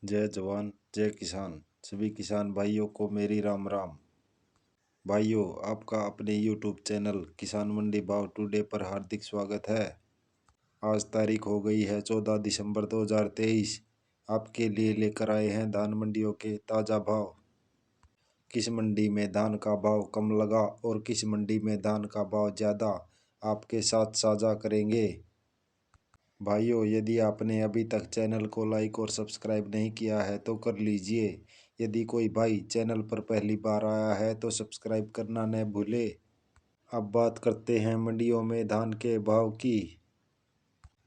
जय जवान जय किसान। सभी किसान भाइयों को मेरी राम राम। भाइयों, आपका अपने YouTube चैनल किसान मंडी भाव टुडे पर हार्दिक स्वागत है। आज तारीख हो गई है 14 दिसंबर 2023। आपके लिए लेकर आए हैं धान मंडियों के ताज़ा भाव। किस मंडी में धान का भाव कम लगा और किस मंडी में धान का भाव ज़्यादा, आपके साथ साझा करेंगे। भाइयों, यदि आपने अभी तक चैनल को लाइक और सब्सक्राइब नहीं किया है तो कर लीजिए। यदि कोई भाई चैनल पर पहली बार आया है तो सब्सक्राइब करना न भूले। अब बात करते हैं मंडियों में धान के भाव की।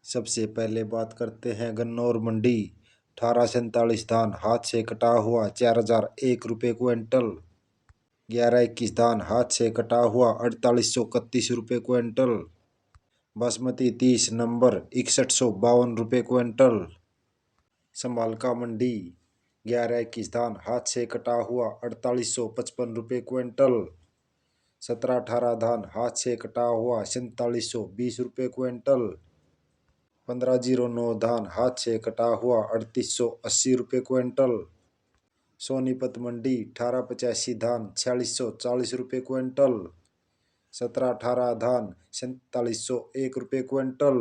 सबसे पहले बात करते हैं गन्नौर मंडी। 1847 धान हाथ से कटा हुआ 4001 क्विंटल। 1121 धान हाथ से कटा हुआ 4831 quintal. Basmati 30 number 6152 quintal. Sambhalka mandi 1121 धान हाथ से कटा हुआ 4855 क्विंटल। 1718 धान हाथ से कटा हुआ 4720 क्विंटल। 1509 धान हाथ से कटा हुआ 3880 क्विंटल। सोनीपत मंडी 1885 धान 4640 क्विंटल। 1718 धान 4701 क्विंटल।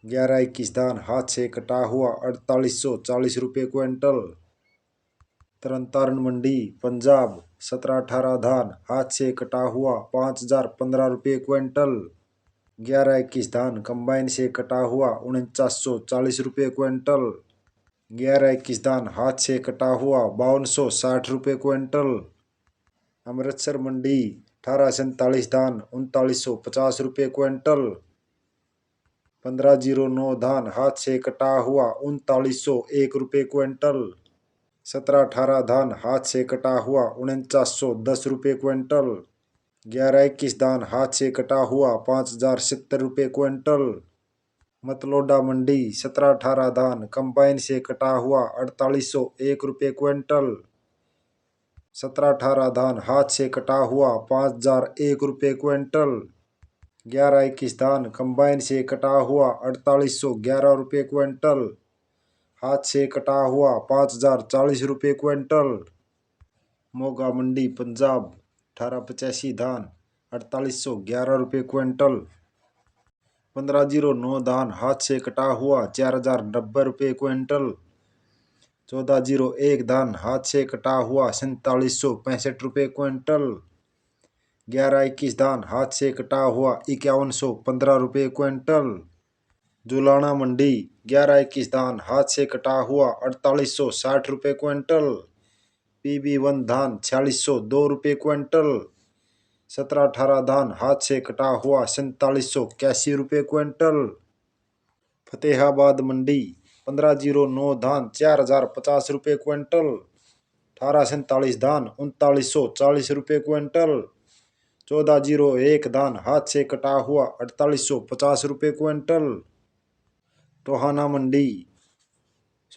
1121 धान हाथ से कटा हुआ 4840 क्विंटल। तरन तारण मंडी पंजाब 1718 धान हाथ से कटा हुआ 5015 क्विंटल। 1121 धान कंबाइन से कटा हुआ 4940 क्विंटल। 1121 धान हाथ से कटा हुआ 5260 क्विंटल। अमृतसर मंडी 1847 धान 3950 क्विंटल। 1509 धान हाथ से कटा हुआ 3901 क्विंटल। 1718 धान हाथ से कटा हुआ 4910 क्विंटल। 1121 धान हाथ से कटा हुआ 5070 क्विंटल। मतलोडा मंडी 1718 धान कंबाइन से कटा हुआ 4801 क्विंटल। 1718 धान हाथ से कटा हुआ 5001 क्विंटल। 1121 धान कंबाइन से कटा हुआ 4811 क्विंटल। हाथ से कटा हुआ 5040 क्विंटल। मोगा मंडी पंजाब 1885 धान 4811 क्विंटल। 1509 धान हाथ से कटा हुआ 4090 क्विंटल। 1401 धान हाथ से कटा हुआ 4765 क्विंटल। 1121 धान हाथ से कटा हुआ 5115 क्विंटल। जुलाना मंडी 1121 धान हाथ से कटा हुआ 4860 क्विंटल। PB1 धान 4602 क्विंटल। 1718 धान हाथ से कटा हुआ 4781 क्विंटल। फतेहाबाद मंडी 1509 धान 4050 क्विंटल। 1847 धान 3940 क्विंटल। 1401 धान हाथ से कटा हुआ 4850 क्विंटल। टोहाना मंडी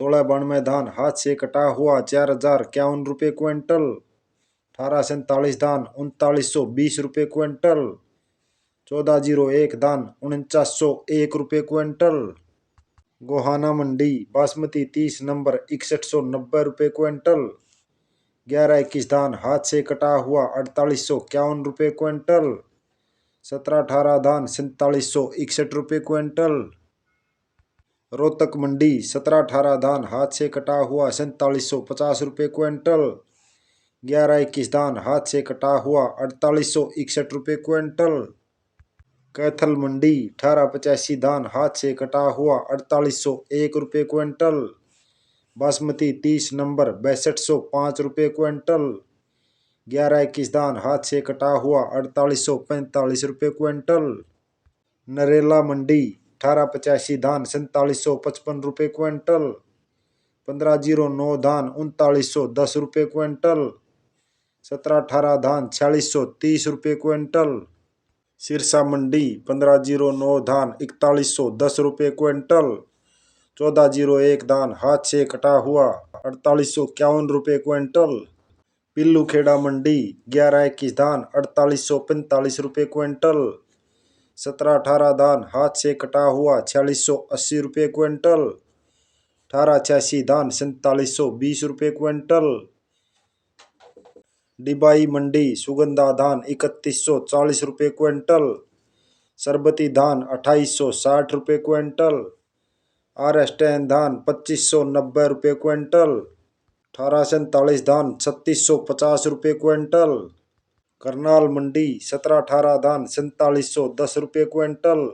1692 धान हाथ से कटा हुआ 4051 क्विंटल। 1847 धान 3920 क्विंटल। 1401 धान 4901 क्विंटल। गोहाना मंडी बासमती 30 नंबर 6190 क्विंटल। 1121 धान हाथ से कटा हुआ 4851 क्विंटल। 1718 धान 4761 क्विंटल। रोहतक मंडी 1718 धान हाथ से कटा हुआ 4750 क्विंटल। 1121 धान हाथ से कटा हुआ 4861 क्विंटल। कैथल मंडी 1885 धान हाथ से कटा हुआ 4801 क्विंटल। Basmati 30 number 6205 quintal. 1121 धान हाथ से कटा हुआ 4845 क्विंटल। नरेला मंडी 1885 धान 4755 क्विंटल। 1509 धान 3910 क्विंटल। 1718 धान 4630 क्विंटल। सिरसा मंडी 1509 धान 4110 क्विंटल। 1401 धान हाथ से कटा हुआ 4851 क्विंटल। पिल्लूखेड़ा मंडी 1121 धान 4845 क्विंटल। 1718 धान हाथ से कटा हुआ 4680 क्विंटल। 1886 धान 4720 क्विंटल। डिबाई मंडी सुगंधा धान 3140 क्विंटल। सरबती धान 2860 क्विंटल। आर.एस. 10 धान 2590 क्विंटल। 1847 धान 3650 क्विंटल। करनाल मंडी 1718 धान 4710 क्विंटल।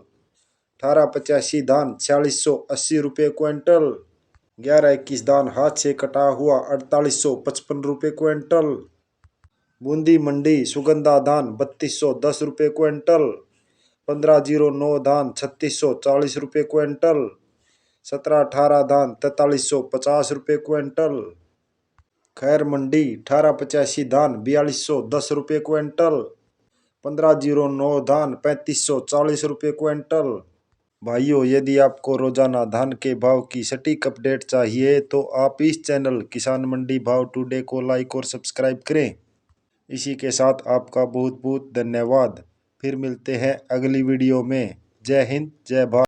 1885 धान 4680 क्विंटल। 1121 धान हाथ से कटा हुआ 4855 क्विंटल। बूंदी मंडी सुगंधा धान 3210 क्विंटल। 1509 धान 3640 क्विंटल। 1718 धान 4350 क्विंटल। खैर मंडी 1885 धान 4210 क्विंटल। 1509 धान 3540 क्विंटल। भाइयों, यदि आपको रोजाना धान के भाव की सटीक अपडेट चाहिए तो आप इस चैनल किसान मंडी भाव टुडे को लाइक और सब्सक्राइब करें। इसी के साथ आपका बहुत बहुत धन्यवाद। फिर मिलते हैं अगली वीडियो में। जय हिंद, जय भारत।